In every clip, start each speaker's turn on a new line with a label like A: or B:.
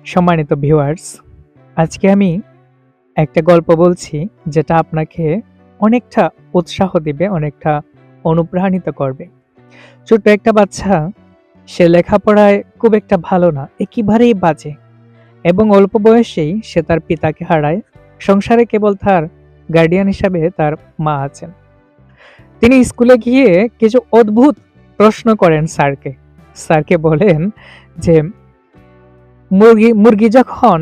A: সম্মানিত ভিউয়ার্স, আজকে আমি একটা গল্প বলছি যেটা আপনাকে অনেকটা উৎসাহ দিবে, অনেকটা অনুপ্রাণিত করবে। ছোট্ট একটা বাচ্চা, সে লেখাপড়ায় খুব একটা ভালো না, একেবারেই বাজে, এবং অল্প বয়সেই সে তার পিতাকে হারায়। সংসারে কেবল তার গার্ডিয়ান হিসাবে তার মা আছেন। তিনি স্কুলে গিয়ে কিছু অদ্ভুত প্রশ্ন করেন স্যারকে। স্যারকে বলেন যে মুরগি মুরগি যখন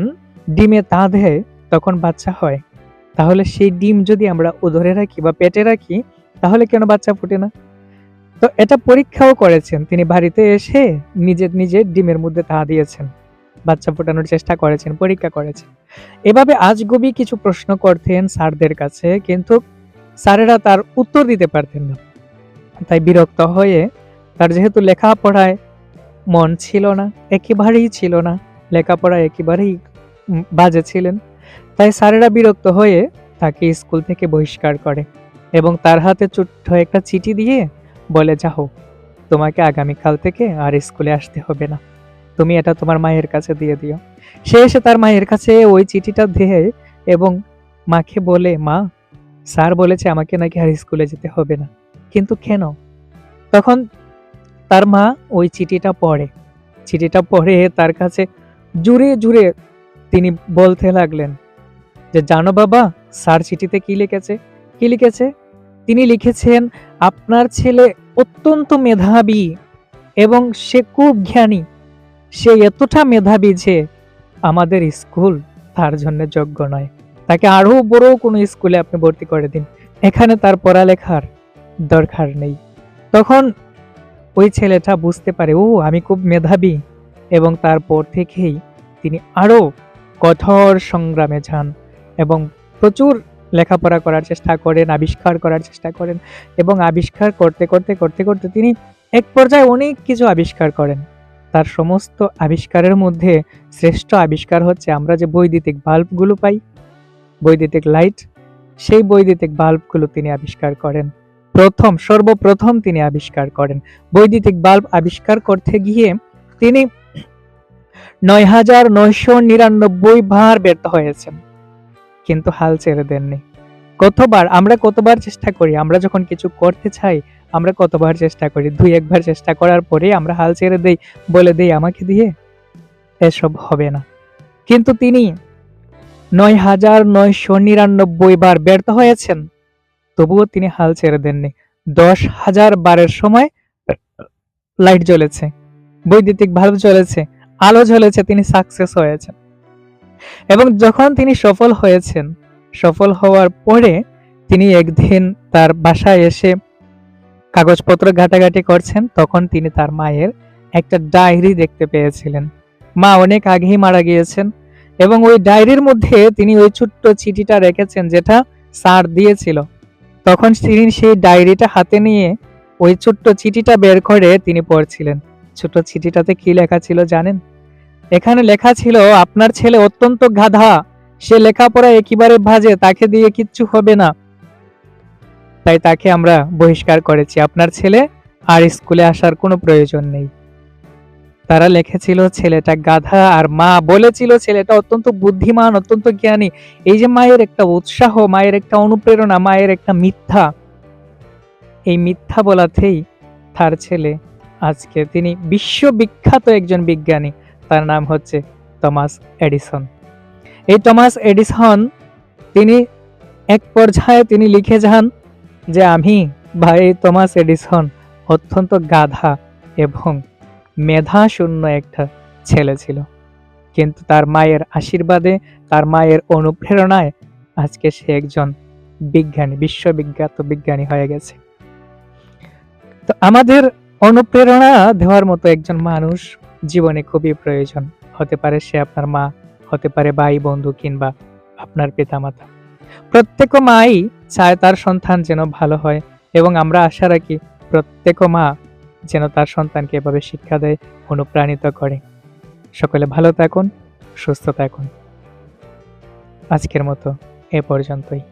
A: ডিমে তা দেয় তখন বাচ্চা হয়, তাহলে সেই ডিম যদি আমরা উদরে রাখি বা পেটে রাখি তাহলে কেন বাচ্চা ফোটে না? তো এটা পরীক্ষাও করেছেন তিনি, বাড়িতে এসে নিজে ডিমের মধ্যে তা দিয়েছেন, বাচ্চা ফোটানোর চেষ্টা করেছেন, পরীক্ষা করেছেন। এভাবে আজগুবি কিছু প্রশ্ন করতেন স্যারদের কাছে, কিন্তু স্যারেরা তার উত্তর দিতে পারতেন না। তাই বিরক্ত হয়ে, তার যেহেতু লেখাপড়ায় মন ছিল না, একেবারেই ছিল না, লেখাপড়া একেবারেই বাজে ছিলেন, তাই স্যারেরা বিরক্ত হয়ে তাকে স্কুল থেকে বহিষ্কার করে এবং তার হাতে ছোট্ট একটা চিঠি দিয়ে বলে, যাও, তোমাকে আগামীকাল থেকে আর স্কুলে আসতে হবে না, তুমি এটা তোমার মায়ের কাছে দিয়ে দিও। সে এসে তার মায়ের কাছে ওই চিঠিটা দেয় এবং মাকে বলে, মা, স্যার বলেছে আমাকে নাকি আর স্কুলে যেতে হবে না, কিন্তু কেন? তখন তার মা ওই চিঠিটা পড়ে তার কাছে জুড়ে জুড়ে তিনি বলতে লাগলেন যে, জানো বাবা, স্যার চিঠিতে কি লিখেছে? তিনি লিখেছেন, আপনার ছেলে অত্যন্ত মেধাবী এবং সে খুব জ্ঞানী, সে এতটা মেধাবী যে আমাদের স্কুল তার জন্য যোগ্য নয়, তাকে আরো বড় কোনো স্কুলে আপনি ভর্তি করে দিন, এখানে তার পড়ালেখার দরকার নেই। তখন ওই ছেলেটা বুঝতে পারে, ও, আমি খুব মেধাবী, এবং তারপর থেকেই তিনি আরো কঠোর সংগ্রামে যান এবং প্রচুর লেখাপড়া করার চেষ্টা করেন, আবিষ্কার করার চেষ্টা করেন, এবং আবিষ্কার করতে করতে করতে করতে তিনি এক পর্যায়ে অনেক কিছু আবিষ্কার করেন। তার সমস্ত আবিষ্কারের মধ্যে শ্রেষ্ঠ আবিষ্কার হচ্ছে আমরা যে বৈদ্যুতিক বাল্বগুলো পাই, বৈদ্যুতিক লাইট, সেই বৈদ্যুতিক বাল্বগুলো তিনি আবিষ্কার করেন। সর্বপ্রথম তিনি আবিষ্কার করেন। বৈদ্যুতিক বাল্ব আবিষ্কার করতে গিয়ে তিনি ৯,৯৯৯ বার ব্যর্থ হয়েছেন, কিন্তু হাল ছেড়ে দেননি। আমরা কতবার চেষ্টা করি, আমরা যখন কিছু করতে চাই আমরা কতবার চেষ্টা করি, ২-১ বার চেষ্টা করার পরে আমরা হাল ছেড়ে দেই, বলে দেই আমাকে দিয়ে এসব হবে না। কিন্তু তিনি ৯,৯৯৯ বার ব্যর্থ হয়েছেন, তবুও তিনি হাল ছেড়ে দেননি। ১০,০০০ বারের সময় লাইট জ্বলেছে, বৈদ্যুতিক বাল্ব জ্বলেছে, আলো জ্বলেছে, তিনি সাকসেস হয়েছেন। এবং যখন তিনি সফল হওয়ার পরে তিনি একদিন তার বাসায় এসে কাগজপত্র ঘাটাঘাটি করছেন, তখন তিনি তার মায়ের একটা ডায়েরি দেখতে পেয়েছিলেন। মা অনেক আগেই মারা গিয়েছেন, এবং ওই ডায়েরির মধ্যে তিনি ওই ছোট্ট চিঠিটা রেখেছেন যেটা স্যার দিয়েছিল। তখন তিনি সেই ডায়েরিটা হাতে নিয়ে ওই ছোট্ট চিঠিটা বের করে তিনি পড়ছিলেন। ছোট্ট চিঠিটাতে কি লেখা ছিল জানেন? এখানে লেখা ছিল, আপনার ছেলে অত্যন্ত গাধা, সে লেখাপড়া একেবারে বাজে, তাকে দিয়ে কিচ্ছু হবে না, তাই তাকে আমরা বহিষ্কার করেছি, আপনার ছেলে আর স্কুলে আসার কোনো প্রয়োজন নেই। তারা লিখেছিল ছেলেটা গাধা, আর মা বলেছিল ছেলেটা অত্যন্ত বুদ্ধিমান, অত্যন্ত জ্ঞানী। এই যে মায়ের একটা উৎসাহ, মায়ের একটা অনুপ্রেরণা, মায়ের একটা মিথ্যা, এই মিথ্যা বলাতেই তার ছেলে আজকে তিনি বিশ্ববিখ্যাত একজন বিজ্ঞানী, তার নাম হচ্ছে টমাস এডিসন। এই টমাস এডিসন তিনি এক পর্যায়ে তিনি লিখে যান যে আমি এই টমাস এডিসন অত্যন্ত গাধা এবং মেধা শূন্য একটা ছেলে ছিল, কিন্তু তার মায়ের আশীর্বাদে, তার মায়ের অনুপ্রেরণায় আজকে সে একজন বিজ্ঞানী, বিশ্ববিখ্যাত বিজ্ঞানী হয়ে গেছে। তো আমাদের অনুপ্রেরণা দেওয়ার মতো একজন মানুষ জীবনে খুবই প্রয়োজন। হতে পারে সে আপনার মা, হতে পারে ভাই, বন্ধু, কিংবা আপনার পিতামাতা। প্রত্যেক মাই চায় তার সন্তান যেন ভালো হয়, এবং আমরা আশা রাখি প্রত্যেক মা যেন তার সন্তানকে এভাবে শিক্ষা দেয়, অনুপ্রাণিত করে। সকলে ভালো থাকুন, সুস্থ থাকুন। আজকের মতো এ পর্যন্তই।